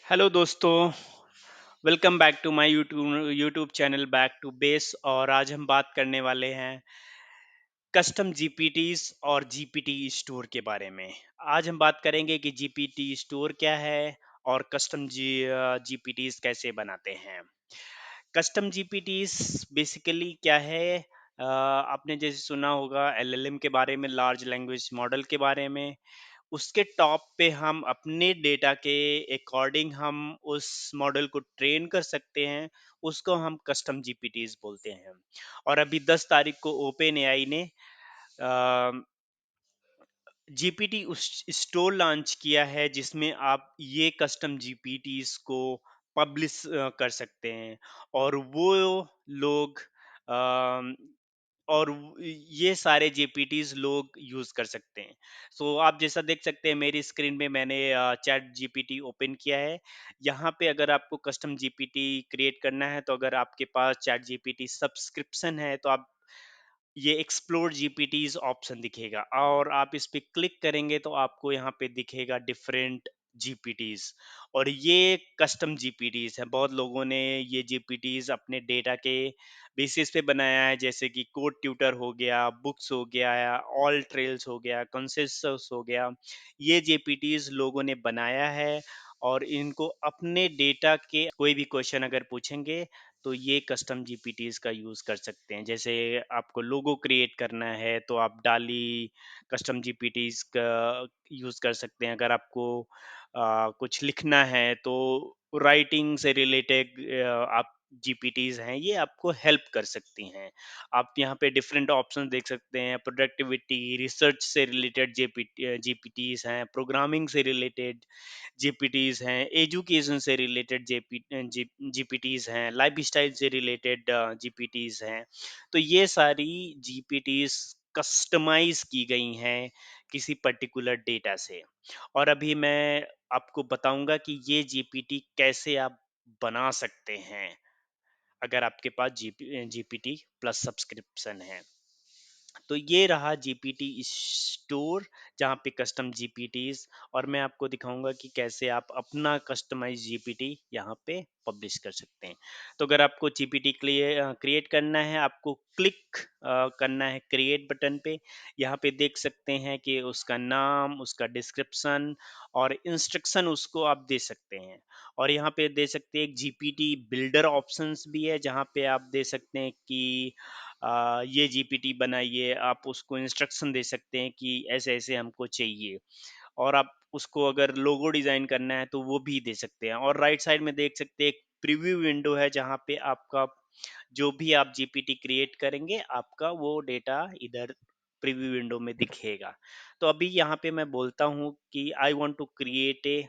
Hello दोस्तों। Welcome back to my YouTube channel back to base. और आज हम बात करने वाले हैं कस्टम जीपीटीज और जीपीटी स्टोर के बारे में। आज हम बात करेंगे कि जीपीटी स्टोर क्या है और कस्टम जीपीटीज कैसे बनाते हैं। कस्टम जीपीटीज बेसिकली क्या है? आपने जैसे सुना होगा एलएलएम के बारे में, लार्ज लैंग्वेज मॉडल के बारे में। उसके टॉप पे हम अपने डेटा के अकॉर्डिंग हम उस मॉडल को ट्रेन कर सकते हैं। उसको हम कस्टम जीपीटीज बोलते हैं। और अभी 10 तारीख को ओपन एआई ने जीपीटी उस स्टोर लॉन्च किया है, जिसमें आप ये कस्टम जीपीटीज को पब्लिश कर सकते हैं। और वो लोग अम, ये सारे जीपीटीज लोग यूज कर सकते हैं। सो आप जैसा देख सकते हैं मेरी स्क्रीन में, मैंने चैट जीपीटी ओपन किया है। यहाँ पे अगर आपको कस्टम जीपीटी क्रिएट करना है, तो अगर आपके पास चैट जीपीटी सब्सक्रिप्शन है, तो आप ये एक्सप्लोर जीपीटीज ऑप्शन दिखेगा और आप इस पे क्लिक करेंगे तो आपको यहाँ पे दिखेगा डिफरेंट जीपीटीज। और ये कस्टम जीपीटीज है। बहुत लोगों ने ये जीपीटीज अपने डेटा के बेसिस पे बनाया है, जैसे कि कोड ट्यूटर हो गया, बुक्स हो गया, ऑल ट्रेल्स हो गया, कंसेंसस हो गया। ये जीपीटीज लोगों ने बनाया है और इनको अपने डेटा के कोई भी क्वेश्चन अगर पूछेंगे तो ये कस्टम जीपीटीज का यूज़ कर सकते हैं। जैसे आपको लोगो क्रिएट करना है तो आप डाली कस्टम जीपीटीज का यूज़ कर सकते हैं। अगर आपको कुछ लिखना है तो राइटिंग से रिलेटेड आप जीपीटीज हैं, ये आपको हेल्प कर सकती हैं। आप यहाँ पे डिफरेंट ऑप्शन देख सकते हैं। प्रोडक्टिविटी, रिसर्च से रिलेटेड जीपीटीज हैं, प्रोग्रामिंग से रिलेटेड जीपीटीज हैं, एजुकेशन से रिलेटेड जीपीटीज हैं, लाइफ स्टाइल से रिलेटेड जीपीटीज हैं। तो ये सारी जीपीटीज कस्टमाइज की गई हैं किसी पर्टिकुलर डेटा से। और अभी मैं आपको बताऊंगा कि ये जीपीटी कैसे आप बना सकते हैं अगर आपके पास जीपीटी प्लस सब्सक्रिप्शन है। तो ये रहा जीपीटी स्टोर, जहाँ पे कस्टम जीपीटीज। और मैं आपको दिखाऊंगा कि कैसे आप अपना कस्टमाइज जीपीटी यहाँ पे पब्लिश कर सकते हैं। तो अगर आपको जीपीटी क्रिएट करना है, आपको क्लिक करना है क्रिएट बटन पे। यहाँ पे देख सकते हैं कि उसका नाम, उसका डिस्क्रिप्शन और इंस्ट्रक्शन उसको आप दे सकते हैं। और यहाँ पे दे सकते हैं एक जीपीटी बिल्डर ऑप्शंस भी है, जहाँ पे आप दे सकते हैं कि ये जीपीटी बनाइए। आप उसको इंस्ट्रक्शन दे सकते हैं कि ऐसे ऐसे हमको चाहिए। और आप उसको अगर लोगो डिजाइन करना है तो वो भी दे सकते हैं। और राइट साइड में देख सकते हैं एक प्रीव्यू विंडो है, जहाँ पे आपका जो भी आप जीपीटी क्रिएट करेंगे, आपका वो डेटा इधर प्रीव्यू विंडो में दिखेगा। तो अभी यहाँ पे मैं बोलता हूँ कि I want to create a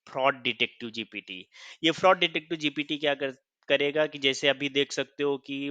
fraud detective GPT. ये फ्रॉड डिटेक्टिव जीपीटी क्या करेगा कि जैसे अभी देख सकते हो कि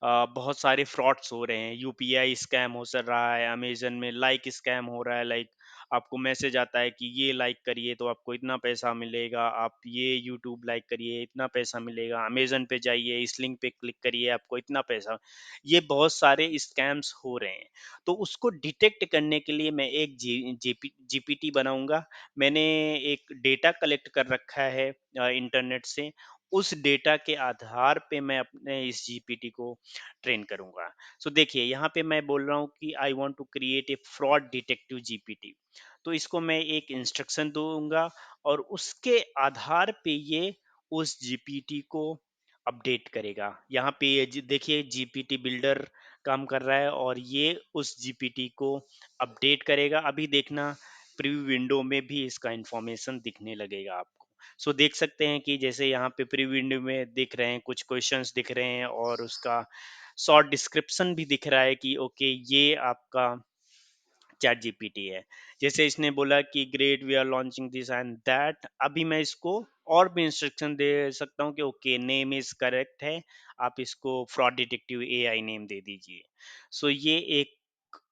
बहुत सारे फ्रॉड्स हो रहे हैं। यूपीआई स्कैम हो सर रहा है, अमेजन में लाइक स्कैम हो रहा है। लाइक आपको मैसेज आता है कि ये लाइक करिए तो आपको इतना पैसा मिलेगा, आप ये यूट्यूब लाइक करिए इतना पैसा मिलेगा, अमेजन पे जाइए इस लिंक पे क्लिक करिए आपको इतना पैसा। ये बहुत सारे स्कैम्स हो रहे हैं। तो उसको डिटेक्ट करने के लिए मैं एक जीपीटी बनाऊंगा। मैंने एक डेटा कलेक्ट कर रखा है इंटरनेट से। उस डेटा के आधार पे मैं अपने इस जीपीटी को ट्रेन करूंगा। सो देखिए यहाँ पे मैं बोल रहा हूँ कि I want to create a fraud detective GPT. तो इसको मैं एक इंस्ट्रक्शन दूंगा और उसके आधार पे ये उस जीपीटी को अपडेट करेगा। यहाँ पे ये देखिए जीपीटी बिल्डर काम कर रहा है और ये उस जीपीटी को अपडेट करेगा। अभी देखना प्रीव्यू विंडो में भी इसका इंफॉर्मेशन दिखने लगेगा आपको। सो देख सकते हैं कि जैसे यहाँ पे प्रीव्यू विंडो में दिख रहे हैं, कुछ क्वेश्चंस दिख रहे हैं और उसका शॉर्ट डिस्क्रिप्शन भी दिख रहा है कि ओके ये आपका चैट जीपीटी है। जैसे इसने बोला कि great we are launching this and that, अभी मैं इसको और भी इंस्ट्रक्शन दे सकता हूँ कि ओके नेम इज करेक्ट है, आप इसको फ्रॉड डिटेक्टिव एआई नेम दे दीजिए। सो ये एक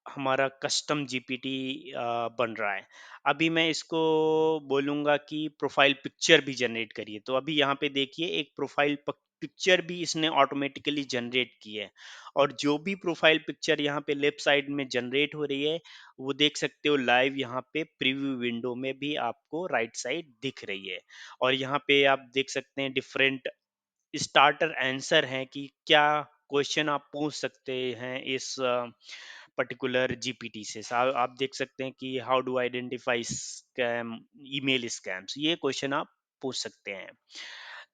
हमारा कस्टम जीपीटी बन रहा है। अभी मैं इसको बोलूँगा कि प्रोफ़ाइल पिक्चर भी जनरेट करिए, तो अभी यहाँ पे देखिए एक प्रोफ़ाइल पिक्चर भी इसने ऑटोमेटिकली जनरेट की है, और जो भी प्रोफ़ाइल पिक्चर यहाँ पे लेफ्ट साइड में जनरेट हो रही है, वो देख सकते हो लाइव यहाँ पे प्रीव्यू विंडो में भी आपको राइट साइड दिख रही है। और यहाँ पे आप देख सकते हैं डिफरेंट स्टार्टर आंसर हैं कि क्या क्वेश्चन आप पूछ सकते हैं इस पर्टिकुलर जीपीटी से। आप देख सकते हैं कि how do identify scam, email scams, ये क्वेश्चन आप पूछ सकते हैं।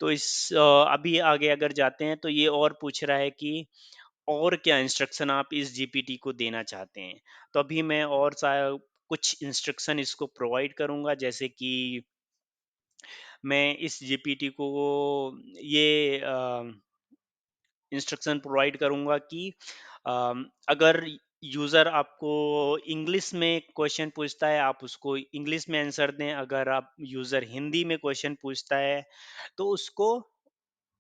तो अभी आगे अगर जाते हैं तो ये और पूछ रहा है कि और क्या इंस्ट्रक्शन आप इस जीपीटी को देना चाहते हैं। तो अभी मैं और कुछ इंस्ट्रक्शन इसको प्रोवाइड करूंगा, जैसे कि मैं इस जीपीटी को ये इंस्ट्रक्शन प्रोवाइड करूंगा कि अगर यूज़र आपको इंग्लिश में क्वेश्चन पूछता है, आप उसको इंग्लिश में आंसर दें। अगर आप यूज़र हिंदी में क्वेश्चन पूछता है, तो उसको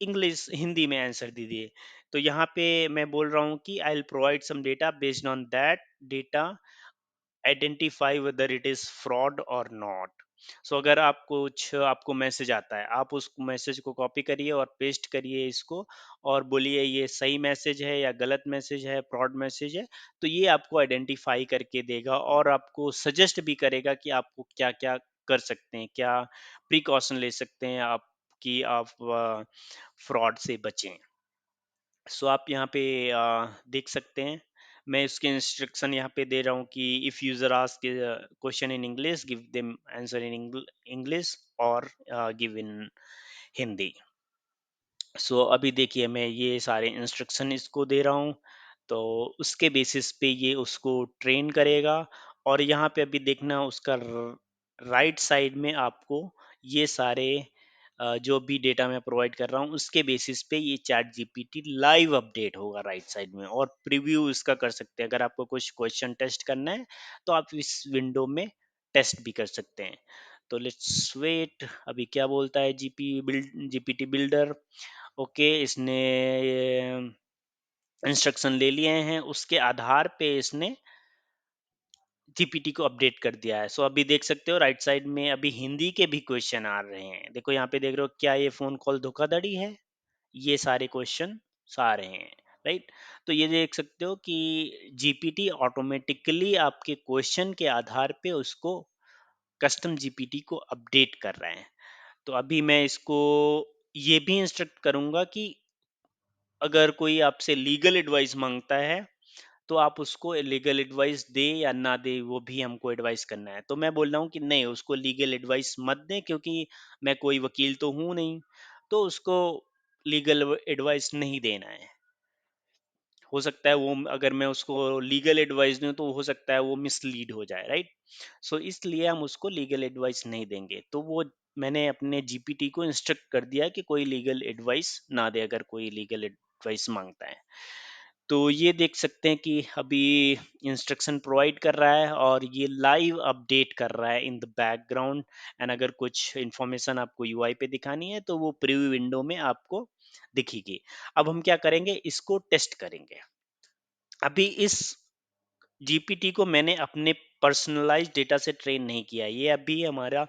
इंग्लिश हिंदी में आंसर दीजिए। तो यहाँ पे मैं बोल रहा हूँ कि I will provide some data, based on that data identify whether it is fraud और नॉट। सो अगर आपको मैसेज आता है, आप उस मैसेज को कॉपी करिए और पेस्ट करिए इसको, और बोलिए ये सही मैसेज है या गलत मैसेज है, फ्रॉड मैसेज है। तो ये आपको आइडेंटिफाई करके देगा और आपको सजेस्ट भी करेगा कि आपको क्या क्या कर सकते हैं, क्या प्रिकॉशन ले सकते हैं आप, कि आप फ्रॉड से बचें। सो आप यहाँ पे देख सकते हैं, मैं इसके इंस्ट्रक्शन यहाँ पे दे रहा हूँ कि if user ask question in English, give them answer in English, और गिव इन हिंदी। सो अभी देखिए मैं ये सारे इंस्ट्रक्शन इसको दे रहा हूँ, तो उसके बेसिस पे ये उसको ट्रेन करेगा। और यहाँ पे अभी देखना उसका राइट साइड में आपको ये सारे जो भी डेटा मैं प्रोवाइड कर रहा हूँ उसके बेसिस पे ये चैट जीपीटी लाइव अपडेट होगा राइट साइड में, और प्रीव्यू इसका कर सकते हैं। अगर आपको कुछ क्वेश्चन टेस्ट करना है तो आप इस विंडो में टेस्ट भी कर सकते हैं। तो लेट्स वेट, अभी क्या बोलता है जीपीटी बिल्डर। ओके, इसने इंस्ट्रक्शन ले लिए हैं, उसके आधार पे इसने जीपीटी को अपडेट कर दिया है। सो अभी देख सकते हो राइट साइड में अभी हिंदी के भी क्वेश्चन आ रहे हैं। देखो यहाँ पे देख रहे हो, क्या ये फोन कॉल धोखाधड़ी है, ये सारे क्वेश्चन आ रहे हैं, राइट। तो ये देख सकते हो कि जीपीटी ऑटोमेटिकली आपके क्वेश्चन के आधार पे उसको कस्टम जीपीटी को अपडेट कर रहे हैं। तो अभी मैं इसको ये भी इंस्ट्रक्ट करूंगा कि अगर कोई आपसे लीगल एडवाइस मांगता है, तो आप उसको लीगल एडवाइस दे या ना दे, वो भी हमको एडवाइस करना है। तो मैं बोल रहा हूँ कि नहीं, उसको लीगल एडवाइस मत दें, क्योंकि मैं कोई वकील तो हूँ नहीं, तो उसको लीगल एडवाइस नहीं देना है। हो सकता है वो, अगर मैं उसको लीगल एडवाइस दूं तो हो सकता है वो मिसलीड हो जाए, राइट। सो इसलिए हम उसको लीगल एडवाइस नहीं देंगे। तो वो मैंने अपने जीपीटी को इंस्ट्रक्ट कर दिया कि कोई लीगल एडवाइस ना दे अगर कोई लीगल एडवाइस मांगता है। तो ये देख सकते हैं कि अभी इंस्ट्रक्शन प्रोवाइड कर रहा है और ये लाइव अपडेट कर रहा है इन द बैकग्राउंड। एंड अगर कुछ इंफॉर्मेशन आपको यूआई पे दिखानी है तो वो प्रीव्यू विंडो में आपको दिखेगी। अब हम क्या करेंगे, इसको टेस्ट करेंगे। अभी इस जीपीटी को मैंने अपने पर्सनलाइज्ड डेटा से ट्रेन नहीं किया, ये अभी हमारा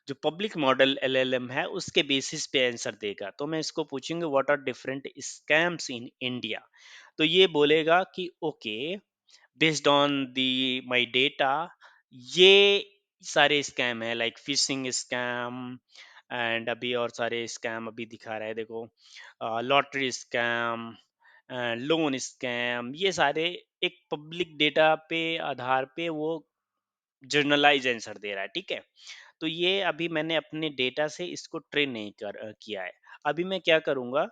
जो पब्लिक मॉडल एलएलएम है उसके बेसिस पे आंसर देगा। तो मैं इसको पूछूंगा what are different scams in India, तो ये बोलेगा कि okay, based on the my data, ये सारे स्कैम है, लाइक फिशिंग स्कैम, एंड अभी और सारे स्कैम अभी दिखा रहा है। देखो, लॉटरी स्कैम, लोन स्कैम, ये सारे एक पब्लिक डेटा पे आधार पे वो जर्नलाइज आंसर दे रहा है, ठीक है। तो ये अभी मैंने अपने डेटा से इसको ट्रेन नहीं किया है। अभी मैं क्या करूंगा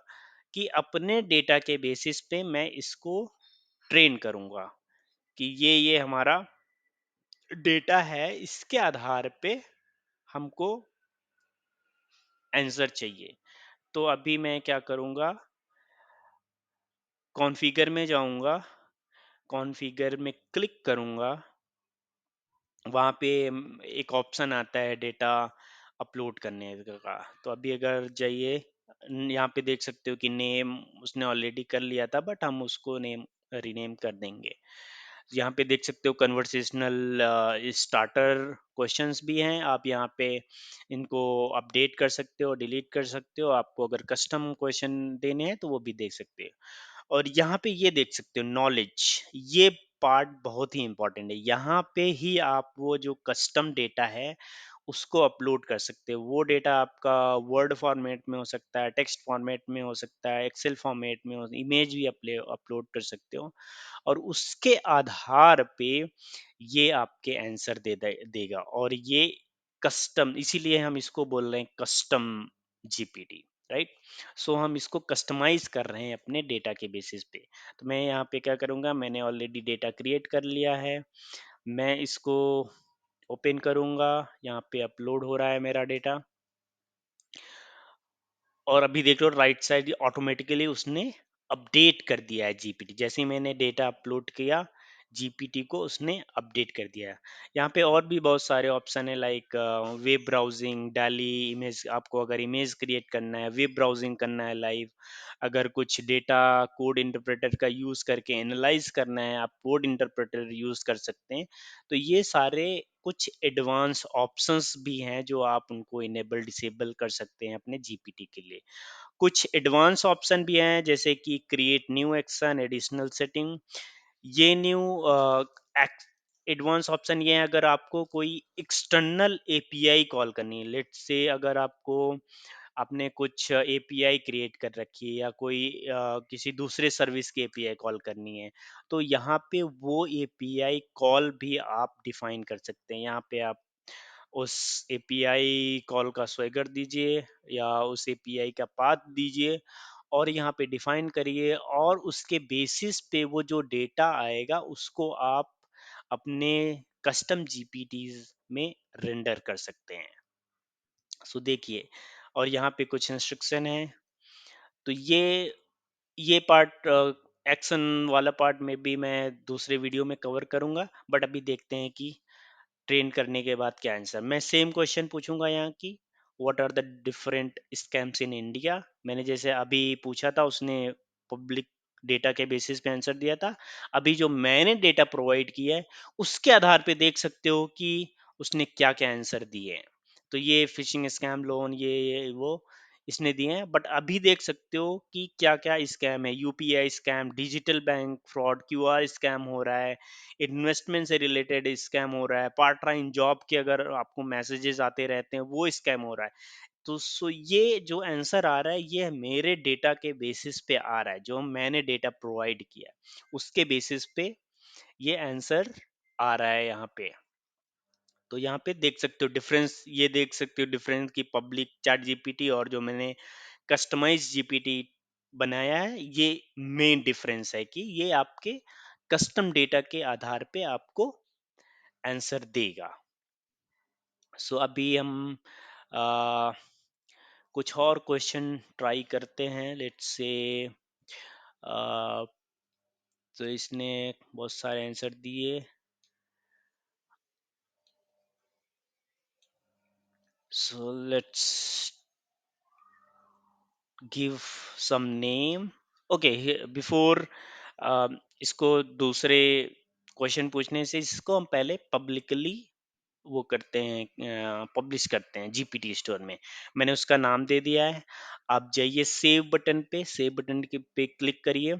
कि अपने डेटा के बेसिस पे मैं इसको ट्रेन करूंगा कि ये हमारा डेटा है, इसके आधार पे हमको आंसर चाहिए। तो अभी मैं क्या करूंगा, कॉन्फ़िगर में जाऊंगा, कॉन्फ़िगर में क्लिक करूंगा, वहाँ पे एक ऑप्शन आता है डेटा अपलोड करने का। तो अभी अगर जाइए, यहाँ पे देख सकते हो कि नेम उसने ऑलरेडी कर लिया था, बट हम उसको नेम रीनेम कर देंगे। यहाँ पे देख सकते हो कन्वर्सेशनल स्टार्टर क्वेश्चंस भी हैं। आप यहाँ पे इनको अपडेट कर सकते हो, डिलीट कर सकते हो। आपको अगर कस्टम क्वेश्चन देने हैं तो वो भी देख सकते हो। और यहाँ पे ये देख सकते हो नॉलेज, ये पार्ट बहुत ही इंपॉर्टेंट है। यहाँ पे ही आप वो जो कस्टम डेटा है उसको अपलोड कर सकते हो। वो डेटा आपका वर्ड फॉर्मेट में हो सकता है, टेक्स्ट फॉर्मेट में हो सकता है, एक्सेल फॉर्मेट में हो, इमेज भी अपलोड कर सकते हो। और उसके आधार पे ये आपके आंसर देगा। और ये कस्टम, इसीलिए हम इसको बोल रहे हैं कस्टम जीपीटी, राइट। सो हम इसको कस्टमाइज कर रहे हैं अपने डेटा के बेसिस पे। तो मैं यहाँ पे क्या करूँगा, मैंने ऑलरेडी डेटा क्रिएट कर लिया है। मैं इसको ओपन करूँगा, यहाँ पे अपलोड हो रहा है मेरा डेटा। और अभी देख लो राइट साइड ऑटोमेटिकली उसने अपडेट कर दिया है जीपीटी। जैसे ही मैंने डेटा अपलोड किया, जीपीटी को उसने अपडेट कर दिया है। यहाँ पे और भी बहुत सारे ऑप्शन है, लाइक वेब ब्राउजिंग, डाली इमेज, आपको अगर इमेज क्रिएट करना है, वेब ब्राउजिंग करना है लाइव, अगर कुछ डेटा कोड इंटरप्रेटर का यूज करके एनालाइज करना है, आप कोड इंटरप्रेटर यूज कर सकते हैं। तो ये सारे कुछ एडवांस ऑप्शंस भी हैं जो आप उनको इनेबल डिसेबल कर सकते हैं अपने जीपीटी के लिए। कुछ एडवांस ऑप्शन भी हैं जैसे कि create new action, additional setting. ये न्यू एडवांस ऑप्शन ये है अगर आपको कोई एक्सटर्नल एपीआई कॉल करनी है। लेट्स से अगर आपको आपने कुछ एपीआई क्रिएट कर रखी है या कोई किसी दूसरे सर्विस की एपीआई कॉल करनी है, तो यहाँ पे वो एपीआई कॉल भी आप डिफाइन कर सकते हैं। यहाँ पे आप उस एपीआई कॉल का स्वैगर दीजिए या उस एपीआई का पाथ दीजिए और यहाँ पे डिफाइन करिए, और उसके बेसिस पे वो जो डेटा आएगा उसको आप अपने कस्टम जीपीटीज में रेंडर कर सकते हैं। सो देखिए, और यहाँ पे कुछ इंस्ट्रक्शन है। तो ये पार्ट एक्शन वाला पार्ट में भी मैं दूसरे वीडियो में कवर करूंगा, बट अभी देखते हैं कि ट्रेन करने के बाद क्या आंसर। मैं सेम क्वेश्चन पूछूंगा यहाँ की, what are the different scams in India. मैंने जैसे अभी पूछा था उसने पब्लिक डेटा के बेसिस पे आंसर दिया था। अभी जो मैंने डेटा प्रोवाइड किया है उसके आधार पे देख सकते हो कि उसने क्या क्या आंसर दिए हैं। तो ये फिशिंग स्कैम, लोन, ये वो इसने दिए हैं। बट अभी देख सकते हो कि क्या क्या स्कैम है। UPI scam, digital bank fraud, QR scam हो रहा है, इन्वेस्टमेंट से रिलेटेड स्कैम हो रहा है, पार्ट टाइम जॉब के अगर आपको मैसेजेस आते रहते हैं वो स्कैम हो रहा है। तो सो ये जो आंसर आ रहा है ये मेरे डेटा के बेसिस पे आ रहा है, जो मैंने डेटा प्रोवाइड किया है उसके बेसिस पे ये आंसर आ रहा है यहाँ पे। तो यहाँ पे देख सकते हो डिफरेंस, ये देख सकते हो डिफरेंस की पब्लिक चैट जीपीटी और जो मैंने कस्टमाइज जीपीटी बनाया है, ये मेन डिफरेंस है कि ये आपके कस्टम डेटा के आधार पे आपको आंसर देगा। सो अभी हम आ, कुछ और क्वेश्चन ट्राई करते हैं। लेट्स से तो इसने बहुत सारे आंसर दिए। So let's give some name. Okay, before इसको दूसरे क्वेश्चन पूछने से इसको हम पहले पब्लिकली वो करते हैं, पब्लिश करते हैं जीपीटी स्टोर में। मैंने उसका नाम दे दिया है। आप जाइए सेव बटन पे, सेव बटन के पे क्लिक करिए।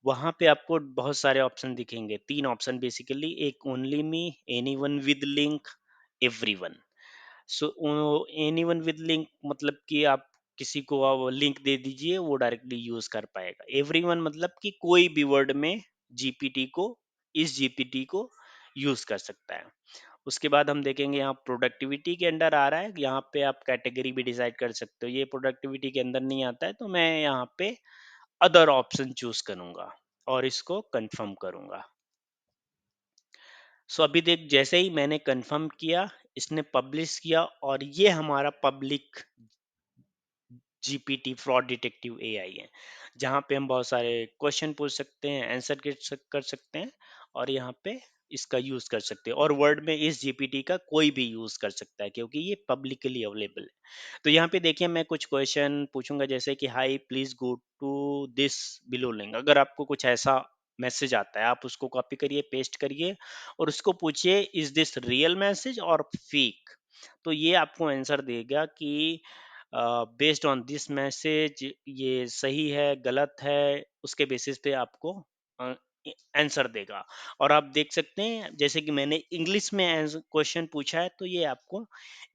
वहां पे आपको बहुत सारे ऑप्शन दिखेंगे, तीन ऑप्शन बेसिकली, एक only me, anyone with link, everyone. So anyone with link मतलब कि आप किसी को आप लिंक दे दीजिए वो डायरेक्टली यूज कर पाएगा। एवरीवन मतलब कि कोई भी वर्ड में जीपीटी को, इस जीपीटी को यूज कर सकता है। उसके बाद हम देखेंगे यहाँ प्रोडक्टिविटी के अंडर आ रहा है, यहाँ पे आप कैटेगरी भी डिसाइड कर सकते हो। ये प्रोडक्टिविटी के अंदर नहीं आता है तो मैं यहाँ पे अदर ऑप्शन चूज करूंगा और इसको कंफर्म करूंगा। सो अभी देख, जैसे ही मैंने कंफर्म किया इसने पब्लिश किया और ये हमारा public GPT fraud detective AI है, जहाँ पे हम बहुत सारे क्वेश्चन पूछ सकते हैं, आंसर कर सकते हैं और यहाँ पे इसका यूज कर सकते हैं। और वर्ड में इस जीपीटी का कोई भी यूज कर सकता है क्योंकि ये पब्लिकली अवेलेबल है। तो यहाँ पे देखिए मैं कुछ क्वेश्चन पूछूंगा जैसे कि hi please go to this below link. अगर आपको कुछ ऐसा मैसेज आता है, आप उसको कॉपी करिए, पेस्ट करिए और उसको पूछिए इज़ दिस रियल मैसेज और फेक? तो ये आपको आंसर देगा कि बेस्ड ऑन दिस मैसेज ये सही है, गलत है, उसके बेसिस पे आपको अ, आंसर देगा। और आप देख सकते हैं जैसे कि मैंने इंग्लिश में क्वेश्चन पूछा है तो ये आपको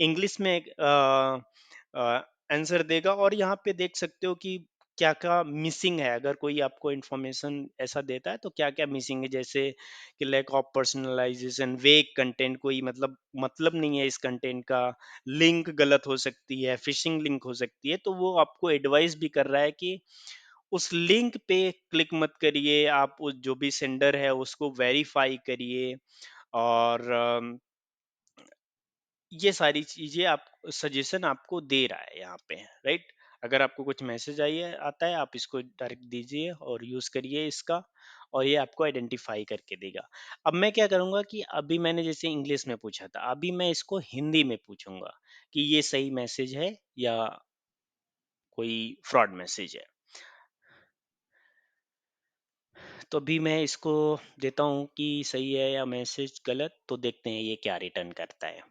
इंग्लिश में आंसर देगा और यहाँ पे देख सकते हो कि क्या क्या मिसिंग है, अगर कोई आपको इंफॉर्मेशन ऐसा देता है तो क्या क्या मिसिंग है, जैसे कि लैक ऑफ पर्सनलाइजेशन, वेग कंटेंट, कोई मतलब नहीं है इस कंटेंट का, लिंक गलत हो सकती है, फिशिंग लिंक हो सकती है, तो वो आपको एडवाइस भी कर रहा है कि उस लिंक पे क्लिक मत करिए, आप उस जो भी सेंडर है उसको वेरीफाई करिए। और ये सारी चीजें आप सजेशन आपको दे रहा है यहाँ पे, राइट? अगर आपको कुछ मैसेज आइए आता है, आप इसको डायरेक्ट दीजिए और यूज करिए इसका, और ये आपको आइडेंटिफाई करके देगा। अब मैं क्या करूंगा कि अभी मैंने जैसे इंग्लिश में पूछा था, अभी मैं इसको हिंदी में पूछूंगा कि ये सही मैसेज है या कोई फ्रॉड मैसेज है। तो अभी मैं इसको देता हूँ कि सही है या मैसेज गलत, तो देखते हैं ये क्या रिटर्न करता है।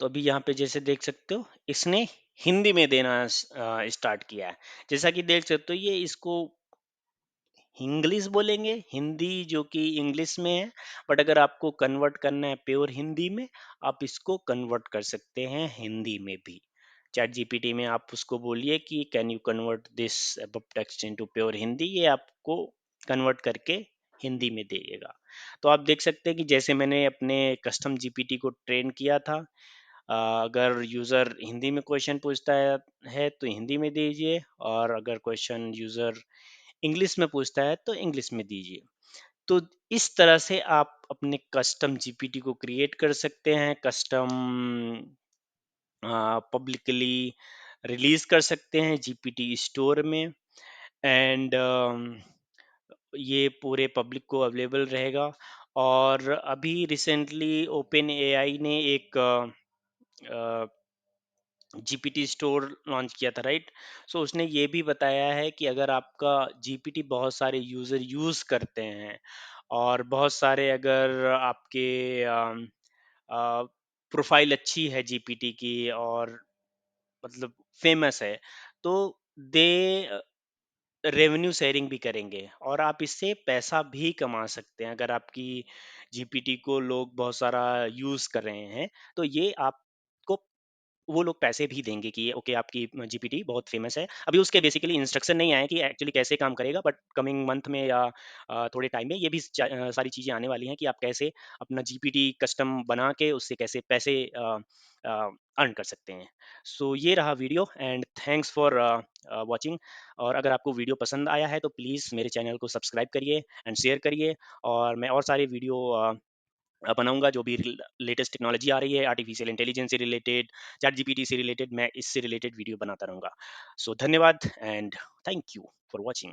तो अभी यहाँ पे जैसे देख सकते हो इसने हिंदी में देना स्टार्ट किया है। जैसा कि देख सकते हो ये इसको इंग्लिश बोलेंगे, हिंदी जो कि इंग्लिश में है, बट अगर आपको कन्वर्ट करना है प्योर हिंदी में, आप इसको कन्वर्ट कर सकते हैं हिंदी में भी। चैट जीपीटी में आप उसको बोलिए कि can you convert this above text into pure Hindi, ये आपको कन्वर्ट करके हिंदी में देगा। तो आप देख सकते हैं कि जैसे मैंने अपने कस्टम जीपीटी को ट्रेन किया था, अगर यूज़र हिंदी में क्वेश्चन पूछता है तो हिंदी में दीजिए, और अगर क्वेश्चन यूज़र इंग्लिश में पूछता है तो इंग्लिश में दीजिए। तो इस तरह से आप अपने कस्टम जीपीटी को क्रिएट कर सकते हैं, कस्टम पब्लिकली रिलीज कर सकते हैं जीपीटी स्टोर में। एंड ये पूरे पब्लिक को अवेलेबल रहेगा। और अभी रिसेंटली ओपन एआई ने एक जीपीटी स्टोर लॉन्च किया था, राइट? सो उसने ये भी बताया है कि अगर आपका जीपीटी बहुत सारे यूजर यूज करते हैं और बहुत सारे अगर आपके प्रोफाइल अच्छी है जीपीटी की और मतलब फेमस है, तो दे रेवेन्यू शेयरिंग भी करेंगे और आप इससे पैसा भी कमा सकते हैं। अगर आपकी जीपीटी को लोग बहुत सारा यूज कर रहे हैं तो ये आपको वो लोग पैसे भी देंगे कि ओके आपकी जीपीटी बहुत फेमस है। अभी उसके बेसिकली इंस्ट्रक्शन नहीं आए कि एक्चुअली कैसे काम करेगा, बट कमिंग मंथ में या थोड़े टाइम में ये भी सारी चीज़ें आने वाली हैं कि आप कैसे अपना जीपीटी कस्टम बना के उससे कैसे पैसे अर्न कर सकते हैं। सो ये रहा video, and thanks for watching. और अगर आपको वीडियो पसंद आया है तो प्लीज़ मेरे चैनल को सब्सक्राइब करिए एंड शेयर करिए, और मैं और सारे वीडियो बनाऊंगा जो भी लेटेस्ट टेक्नोलॉजी आ रही है, आर्टिफिशियल इंटेलिजेंस से रिलेटेड, चैट जीपीटी से रिलेटेड, मैं इससे रिलेटेड वीडियो बनाता रहूंगा। सो धन्यवाद and thank you for watching.